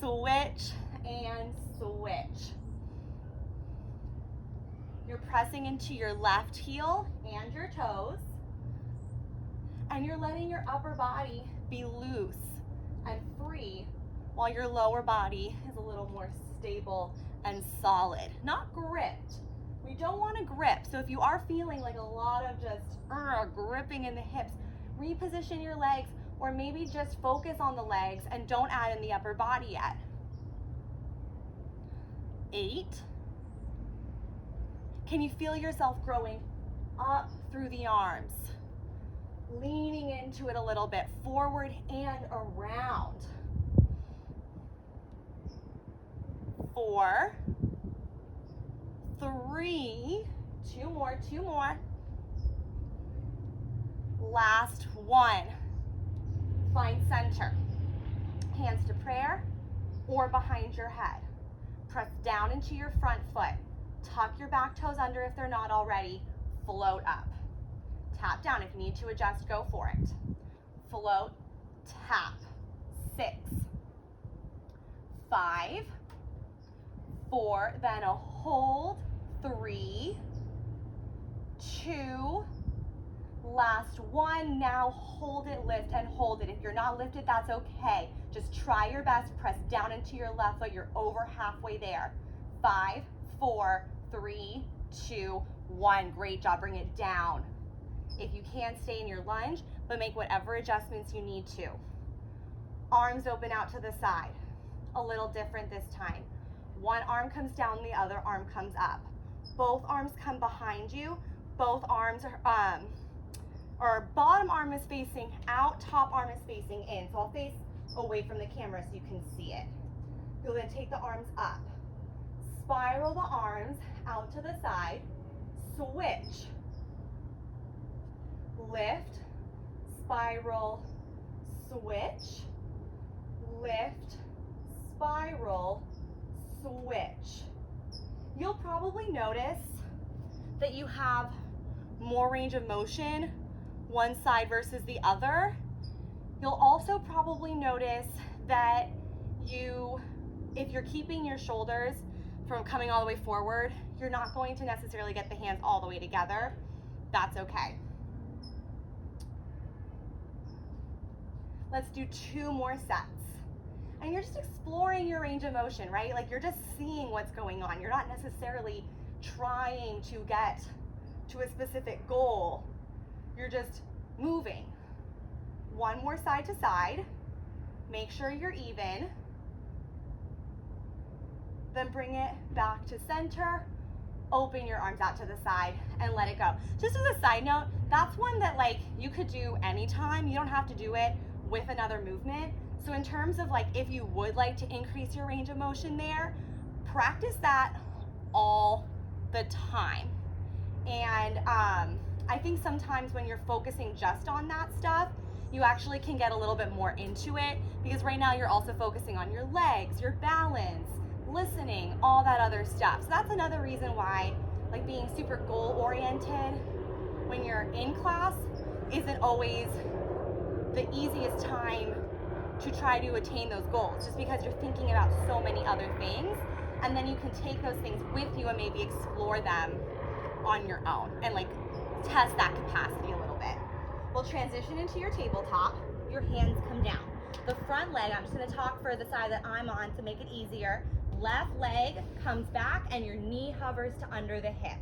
Switch and switch. You're pressing into your left heel and your toes, and you're letting your upper body be loose and free while your lower body is a little more stable and solid, not gripped. We don't want to grip. So if you are feeling like a lot of just gripping in the hips, reposition your legs, or maybe just focus on the legs and don't add in the upper body yet. 8. Can you feel yourself growing up through the arms? Leaning into it a little bit, forward and around. 4, 3, 2 more. Last one. Find center. Hands to prayer or behind your head. Press down into your front foot. Tuck your back toes under if they're not already. Float up. Tap down. If you need to adjust, go for it. Float, tap. 6, 5, 4, then a hold. 3, 2, last one. Now hold it, lift, and hold it. If you're not lifted, that's okay. Just try your best. Press down into your left foot. You're over halfway there. 5, 4, 3, 2, 1. Great job. Bring it down. If you can, stay in your lunge, but make whatever adjustments you need to. Arms open out to the side. A little different this time. One arm comes down, the other arm comes up. Both arms come behind you. Both arms are, or bottom arm is facing out, top arm is facing in. So I'll face away from the camera so you can see it. You'll then take the arms up. Spiral the arms out to the side. Switch. Lift, spiral, switch. Lift, spiral, switch. You'll probably notice that you have more range of motion one side versus the other. You'll also probably notice that if you're keeping your shoulders from coming all the way forward, you're not going to necessarily get the hands all the way together. That's okay. Let's do 2 more sets. And you're just exploring your range of motion, right? Like you're just seeing what's going on. You're not necessarily trying to get to a specific goal. You're just moving. 1 more side to side. Make sure you're even. Then bring it back to center. Open your arms out to the side and let it go. Just as a side note, that's one that like you could do anytime. You don't have to do it with another movement. So in terms of like, if you would like to increase your range of motion there, practice that all the time. And I think sometimes when you're focusing just on that stuff, you actually can get a little bit more into it, because right now you're also focusing on your legs, your balance, listening, all that other stuff. So that's another reason why like being super goal oriented when you're in class isn't always the easiest time to try to attain those goals, just because you're thinking about so many other things, and then you can take those things with you and maybe explore them on your own and like test that capacity a little bit. We'll transition into your tabletop. Your hands come down. The front leg, I'm just gonna talk for the side that I'm on to make it easier. Left leg comes back and your knee hovers to under the hip.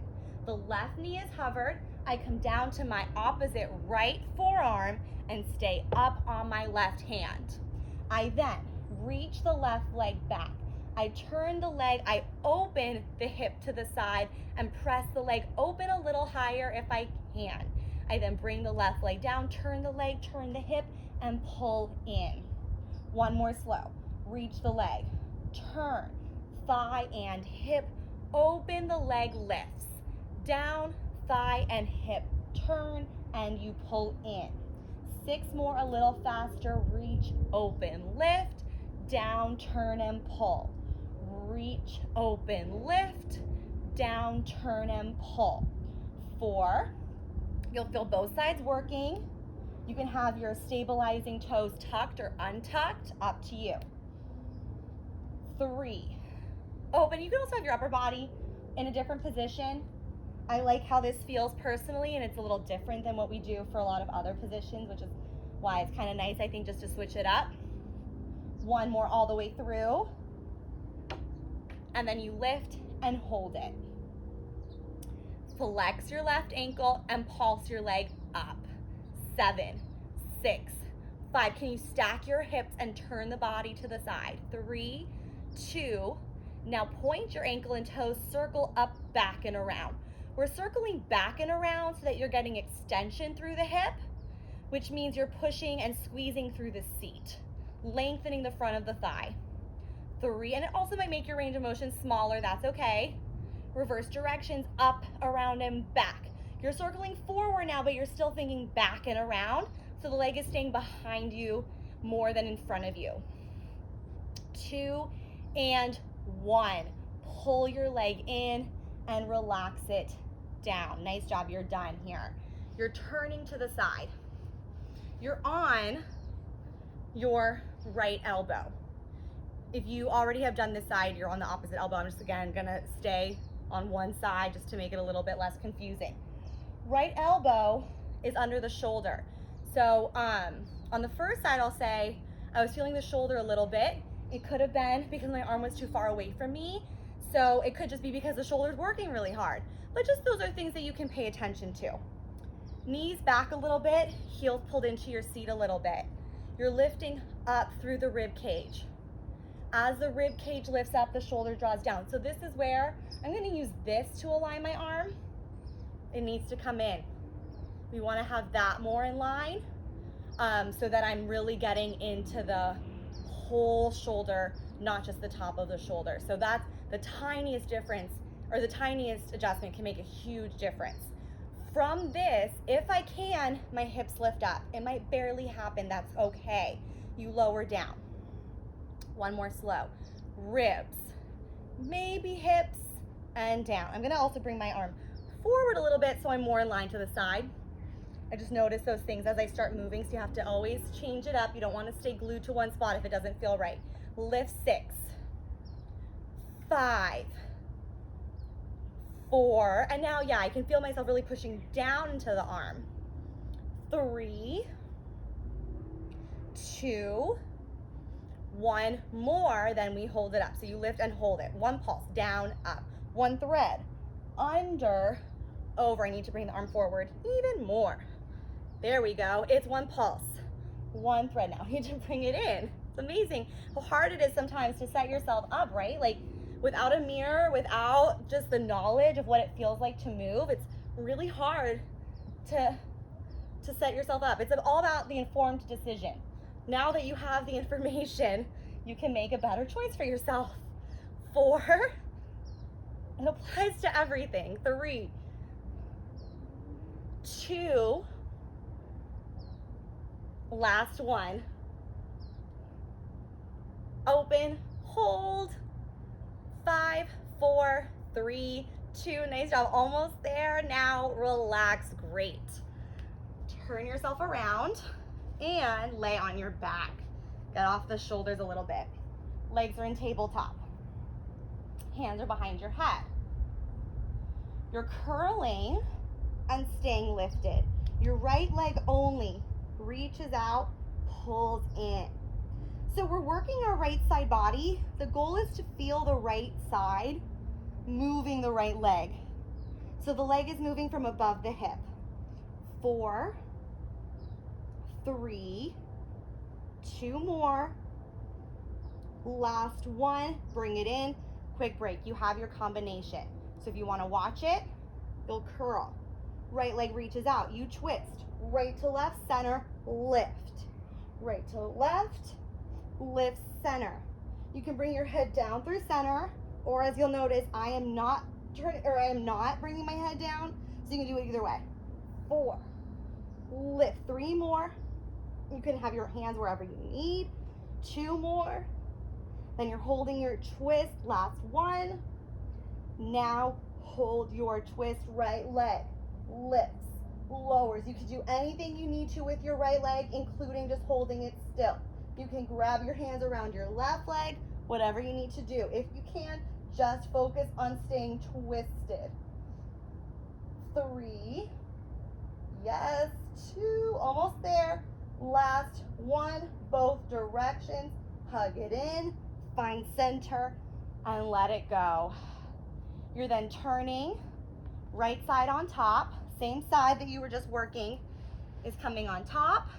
The left knee is hovered. I come down to my opposite right forearm and stay up on my left hand. I then reach the left leg back. I turn the leg, I open the hip to the side and press the leg open a little higher if I can. I then bring the left leg down, turn the leg, turn the hip, and pull in. 1 more slow. Reach the leg, turn, thigh and hip, open the leg, lifts. Down, thigh and hip, turn, and you pull in. 6 more, a little faster. Reach, open, lift, down, turn, and pull. Reach, open, lift, down, turn, and pull. 4, you'll feel both sides working. You can have your stabilizing toes tucked or untucked, up to you. 3, open. You can also have your upper body in a different position. I like how this feels personally, and it's a little different than what we do for a lot of other positions, which is why it's kind of nice, I think, just to switch it up. 1 more all the way through. And then you lift and hold it. Flex your left ankle and pulse your leg up. 7, 6, 5. Can you stack your hips and turn the body to the side? 3, 2. Now point your ankle and toes, circle up, back, and around. We're circling back and around so that you're getting extension through the hip, which means you're pushing and squeezing through the seat, lengthening the front of the thigh. 3, and it also might make your range of motion smaller, that's okay. Reverse directions, up, around, and back. You're circling forward now, but you're still thinking back and around, so the leg is staying behind you more than in front of you. 2 and 1. Pull your leg in and relax it down. Nice job, you're done here. You're turning to the side. You're on your right elbow. If you already have done this side, you're on the opposite elbow. I'm just, again, gonna stay on one side just to make it a little bit less confusing. Right elbow is under the shoulder. So on the first side, I'll say I was feeling the shoulder a little bit. It could have been because my arm was too far away from me. So it could just be because the shoulder's working really hard. But just those are things that you can pay attention to. Knees back a little bit, heels pulled into your seat a little bit. You're lifting up through the rib cage. As the rib cage lifts up, the shoulder draws down. So this is where I'm gonna use this to align my arm. It needs to come in. We wanna have that more in line so that I'm really getting into the whole shoulder, not just the top of the shoulder. So that's the tiniest difference, or the tiniest adjustment can make a huge difference. From this, if I can, my hips lift up. It might barely happen, that's okay. You lower down. 1 more slow. Ribs, maybe hips, and down. I'm gonna also bring my arm forward a little bit so I'm more in line to the side. I just notice those things as I start moving, so you have to always change it up. You don't wanna stay glued to one spot if it doesn't feel right. Lift 6, 5, 4, and now, yeah, I can feel myself really pushing down into the arm. 3, 2, 1 more, then we hold it up. So you lift and hold it. 1 pulse, down, up. 1 thread, under, over. I need to bring the arm forward even more. There we go. It's 1 pulse, 1 thread. Now I need to bring it in. It's amazing how hard it is sometimes to set yourself up, right? Like without a mirror, without just the knowledge of what it feels like to move, it's really hard to set yourself up. It's all about the informed decision. Now that you have the information, you can make a better choice for yourself. 4, it applies to everything. 3, 2, last 1. Open, hold. 5, 4, 3, 2. Nice job, almost there. Now relax, great. Turn yourself around and lay on your back. Get off the shoulders a little bit. Legs are in tabletop. Hands are behind your head. You're curling and staying lifted. Your right leg only reaches out, pulls in. So we're working our right side body. The goal is to feel the right side moving the right leg. So the leg is moving from above the hip. 4, 3, 2 more. Last 1, bring it in. Quick break. You have your combination. So if you want to watch it, you'll curl. Right leg reaches out. You twist. Right to left, center, lift. Right to left, lift, center. You can bring your head down through center, or as you'll notice, I am not bringing my head down, so you can do it either way. 4, lift. 3 more. You can have your hands wherever you need. 2 more. Then you're holding your twist. Last one. Now hold your twist. Right leg lifts, lowers. You can do anything you need to with your right leg, including just holding it still. You can grab your hands around your left leg, whatever you need to do. If you can, just focus on staying twisted. 3, yes, 2, almost there. Last one, both directions. Hug it in, find center, and let it go. You're then turning right side on top. Same side that you were just working is coming on top.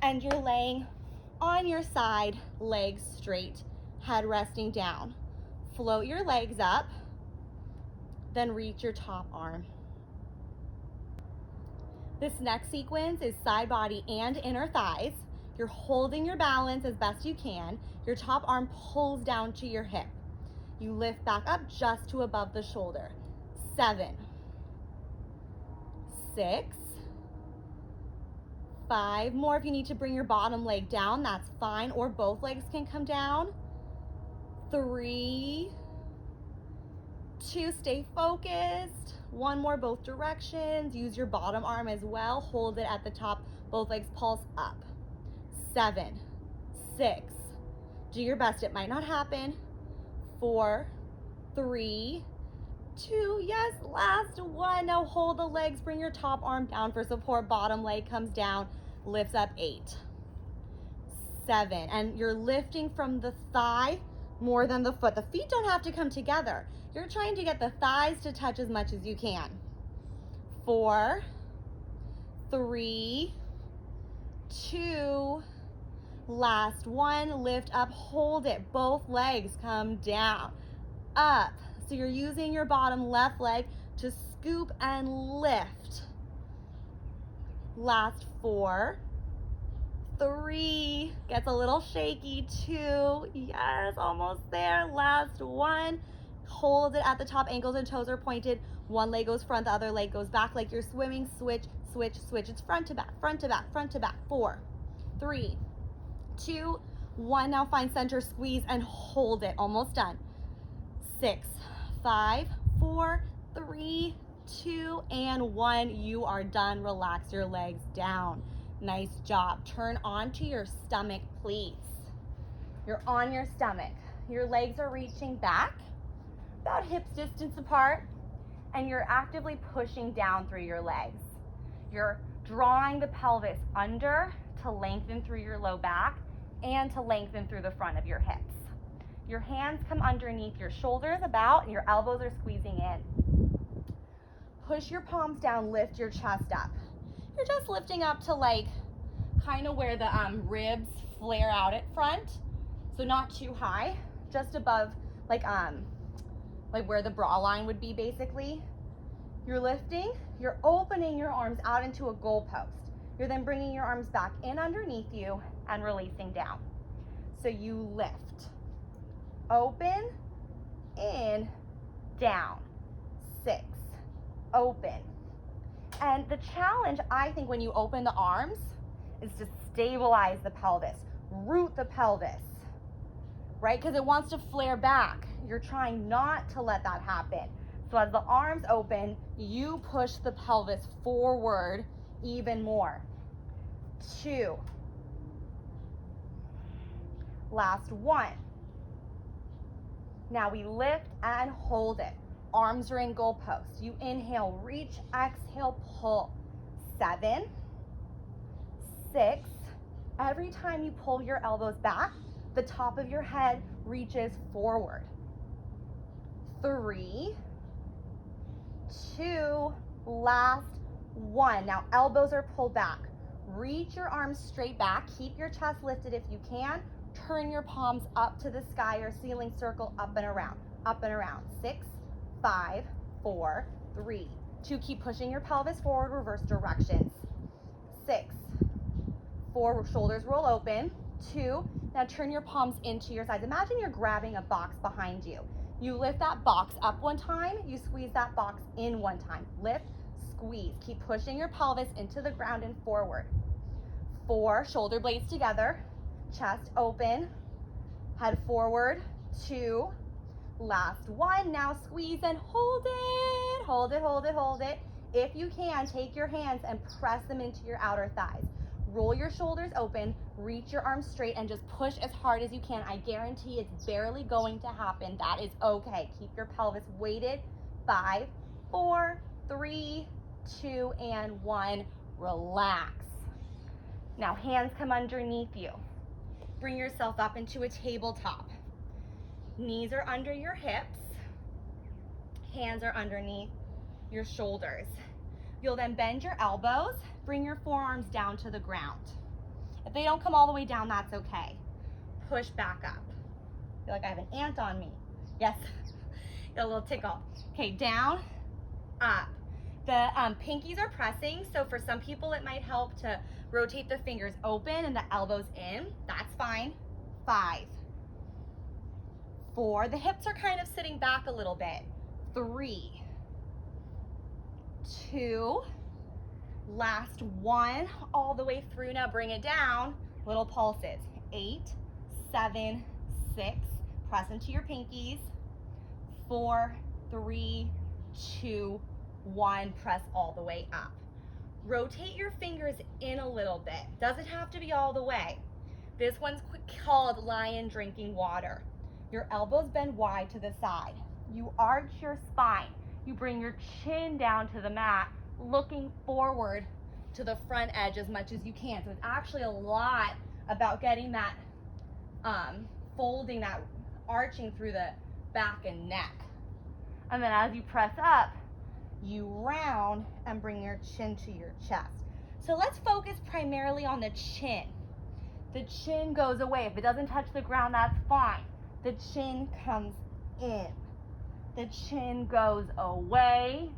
And you're laying on your side, legs straight, head resting down. Float your legs up, then reach your top arm. This next sequence is side body and inner thighs. You're holding your balance as best you can. Your top arm pulls down to your hip. You lift back up just to above the shoulder. 7, 6, 5 more. If you need to bring your bottom leg down, that's fine, or both legs can come down. 3, 2, stay focused. 1 more, both directions. Use your bottom arm as well. Hold it at the top. Both legs pulse up. 7, 6. Do your best. It might not happen. 4, 3, 2, yes, last one. Now hold the legs. Bring your top arm down for support. Bottom leg comes down, lifts up. 8, 7. And you're lifting from the thigh more than the foot. The feet don't have to come together. You're trying to get the thighs to touch as much as you can. 4, 3, 2, last one. Lift up, hold it. Both legs come down, up. So you're using your bottom left leg to scoop and lift. Last 4, 3, gets a little shaky. 2, yes, almost there. Last one. Hold it at the top, ankles and toes are pointed. One leg goes front, the other leg goes back like you're swimming. Switch, switch, switch. It's front to back, front to back, front to back. 4, 3, 2, 1. Now find center, squeeze and hold it. Almost done. 6, 5, 4, 3, 2, and 1. You are done. Relax your legs down. Nice job. Turn onto your stomach, please. You're on your stomach. Your legs are reaching back, about hips distance apart, and you're actively pushing down through your legs. You're drawing the pelvis under to lengthen through your low back and to lengthen through the front of your hips. Your hands come underneath your shoulders about, and your elbows are squeezing in. Push your palms down, lift your chest up. You're just lifting up to like kind of where the ribs flare out at front. So not too high, just above like where the bra line would be basically. You're lifting, you're opening your arms out into a goalpost. You're then bringing your arms back in underneath you and releasing down. So you lift, open, in, down, 6, open. And the challenge, I think, when you open the arms is to stabilize the pelvis, root the pelvis, right? Because it wants to flare back. You're trying not to let that happen. So as the arms open, you push the pelvis forward even more. 2. Last 1. Now we lift and hold it. Arms are in goalposts. You inhale, reach, exhale, pull. 7, 6. Every time you pull your elbows back, the top of your head reaches forward. 3, 2, last 1. Now elbows are pulled back. Reach your arms straight back. Keep your chest lifted if you can. Turn your palms up to the sky or ceiling, circle up and around, up and around. 6, 5, 4, 3, 2. Keep pushing your pelvis forward, reverse directions. 6, 4, shoulders roll open. 2, now turn your palms into your sides. Imagine you're grabbing a box behind you. You lift that box up one time, you squeeze that box in one time. Lift, squeeze. Keep pushing your pelvis into the ground and forward. 4, shoulder blades together, chest open, head forward. 2, last 1. Now squeeze and hold it, hold it, hold it, hold it. If you can, take your hands and press them into your outer thighs. Roll your shoulders open, reach your arms straight, and just push as hard as you can. I guarantee it's barely going to happen. That is okay. Keep your pelvis weighted. 5, 4, 3, 2, and 1. Relax. Now hands come underneath you. Bring yourself up into a tabletop. Knees are under your hips. Hands are underneath your shoulders. You'll then bend your elbows, bring your forearms down to the ground. If they don't come all the way down, that's okay. Push back up. I feel like I have an ant on me. Yes, got a little tickle. Okay, down, up. The pinkies are pressing, so for some people it might help to rotate the fingers open and the elbows in. That's fine. 5, 4, the hips are kind of sitting back a little bit. 3, 2, last 1, all the way through. Now bring it down, little pulses. 8, 7, 6, press into your pinkies. 4, 3, 2, 1, press all the way up. Rotate your fingers in a little bit. Doesn't have to be all the way. This one's called lion drinking water. Your elbows bend wide to the side. You arch your spine. You bring your chin down to the mat, looking forward to the front edge as much as you can. So it's actually a lot about getting that folding, that arching through the back and neck. And then as you press up, you round and bring your chin to your chest. So let's focus primarily on the chin. The chin goes away. If it doesn't touch the ground, that's fine. The chin comes in. The chin goes away.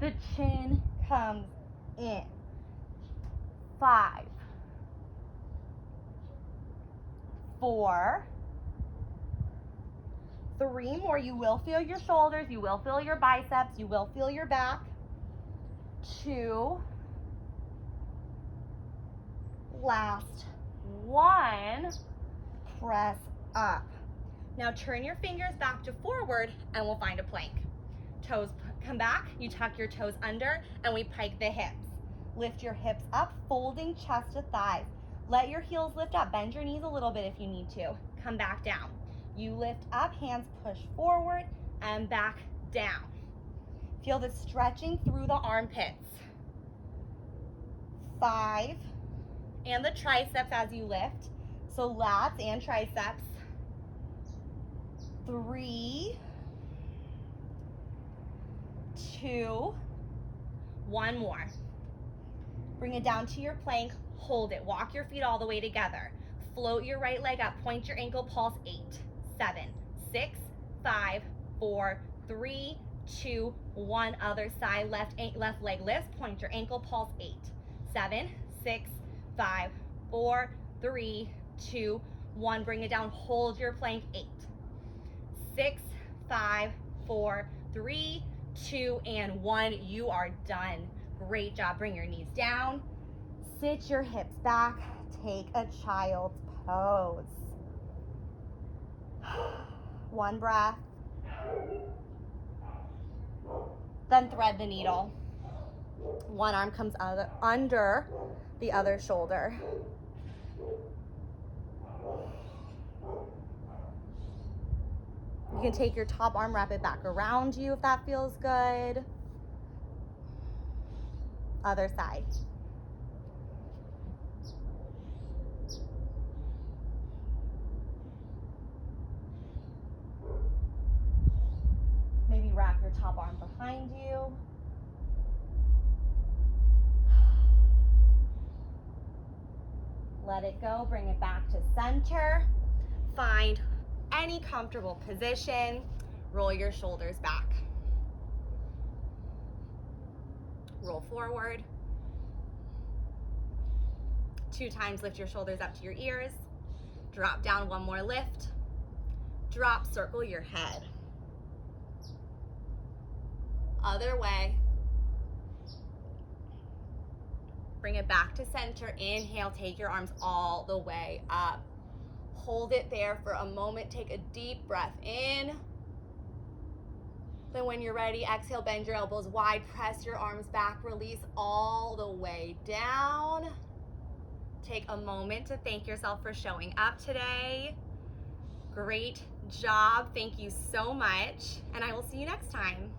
The chin comes in. 5, 4, 3 more. You will feel your shoulders. You will feel your biceps. You will feel your back. 2, last 1. Press up. Now turn your fingers back to forward and we'll find a plank. Toes come back, you tuck your toes under and we pike the hips. Lift your hips up, folding chest to thighs. Let your heels lift up, bend your knees a little bit if you need to. Come back down. You lift up, hands push forward and back down. Feel the stretching through the armpits. 5, and the triceps as you lift. So lats and triceps. 3, 2, 1 more. Bring it down to your plank, hold it. Walk your feet all the way together. Float your right leg up, point your ankle, pulse. 8, 7, 6, 5, 4, 3, 2, 1. Other side, left leg lifts, point your ankle, pulse. 8, 7, 6, 5, 4, 3, 2, 1. Bring it down, hold your plank. 8, 6, 5, 4, 3, 2, and 1. You are done. Great job. Bring your knees down. Sit your hips back. Take a child's pose. 1 breath. Then thread the needle. One arm comes under the other shoulder. You can take your top arm, wrap it back around you if that feels good. Other side. Maybe wrap your top arm behind you. Let it go, bring it back to center. Find any comfortable position. Roll your shoulders back. Roll forward. 2 times, lift your shoulders up to your ears. Drop down, 1 more lift. Drop, circle your head. Other way. Bring it back to center. Inhale, take your arms all the way up. Hold it there for a moment. Take a deep breath in. Then when you're ready, exhale, bend your elbows wide, press your arms back, release all the way down. Take a moment to thank yourself for showing up today. Great job. Thank you so much. And I will see you next time.